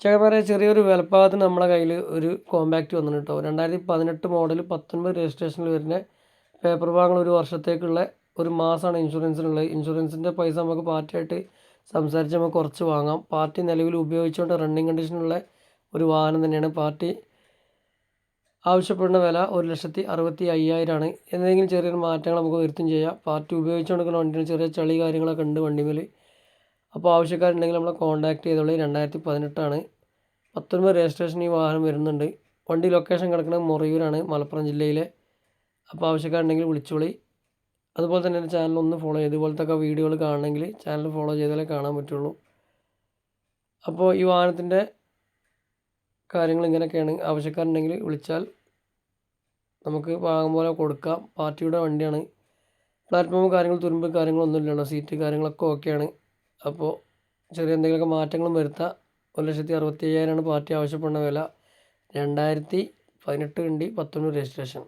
ചങ്ങന്മാരെ ചെറിയൊരു വിലപ്പാകത്തിന് നമ്മളെ കയ്യിൽ ഒരു കോമ്പാക്റ്റ് വന്നിട്ടുണ്ട് കേട്ടോ. 2018 മോഡൽ 19 രജിസ്ട്രേഷനിൽ വരുന്ന പേപ്പർ ഭാഗങ്ങൾ ഒരു വർഷത്തേക്കുള്ള ഒരു മാസമാണ് ഇൻഷുറൻസിനുള്ളത്. ഇൻഷുറൻസിൻ്റെ പൈസ നമുക്ക് പാർട്ടിയായിട്ട് സംസാരിച്ച് നമുക്ക് കുറച്ച് വാങ്ങാം. പാർട്ടി നിലവിൽ ഉപയോഗിച്ചുകൊണ്ട് റണ്ണിങ് കണ്ടീഷനുള്ള ഒരു വാഹനം തന്നെയാണ്. പാർട്ടി ആവശ്യപ്പെടുന്ന വില 1,65,000 ആണ്. എന്തെങ്കിലും ചെറിയൊരു മാറ്റങ്ങൾ നമുക്ക് വരുത്തും ചെയ്യാം. പാർട്ടി ഉപയോഗിച്ചുകൊണ്ടിരിക്കുന്ന വണ്ടിയിൽ ചെറിയ ചളി കാര്യങ്ങളൊക്കെ ഉണ്ട് വണ്ടിമേൽ. അപ്പോൾ ആവശ്യക്കാരുണ്ടെങ്കിൽ നമ്മളെ കോൺടാക്ട് ചെയ്തോളി. 2018 ആണ്, 19 രജിസ്ട്രേഷൻ ഈ വാഹനം വരുന്നുണ്ട്. വണ്ടി ലൊക്കേഷൻ കിടക്കുന്നത് മൊറയൂരാണ്, മലപ്പുറം ജില്ലയിലെ. അപ്പോൾ ആവശ്യക്കാരുണ്ടെങ്കിൽ വിളിച്ചോളി. അതുപോലെ തന്നെ എൻ്റെ ചാനൽ ഒന്ന് ഫോളോ ചെയ്ത് ഇതുപോലത്തെ വീഡിയോകൾ കാണണമെങ്കിൽ ചാനൽ ഫോളോ ചെയ്താലേ കാണാൻ പറ്റുള്ളൂ. അപ്പോൾ ഈ വാഹനത്തിൻ്റെ കാര്യങ്ങൾ ഇങ്ങനെയൊക്കെയാണ്. ആവശ്യക്കാരുണ്ടെങ്കിൽ വിളിച്ചാൽ നമുക്ക് പാകം പോലെ കൊടുക്കാം. പാർട്ടിയുടെ വണ്ടിയാണ്. പ്ലാറ്റ്ഫോം കാര്യങ്ങൾ തുരുമ്പ് കാര്യങ്ങളൊന്നും ഇല്ലല്ലോ. സീറ്റ് കാര്യങ്ങളൊക്കെ ഓക്കെയാണ്. അപ്പോൾ ചെറിയ എന്തെങ്കിലുമൊക്കെ മാറ്റങ്ങളും വരുത്താം. 1,65,000 ആണ് പാർട്ടി ആവശ്യപ്പെടുന്ന വില. 2018 വണ്ടി 19 രജിസ്ട്രേഷൻ.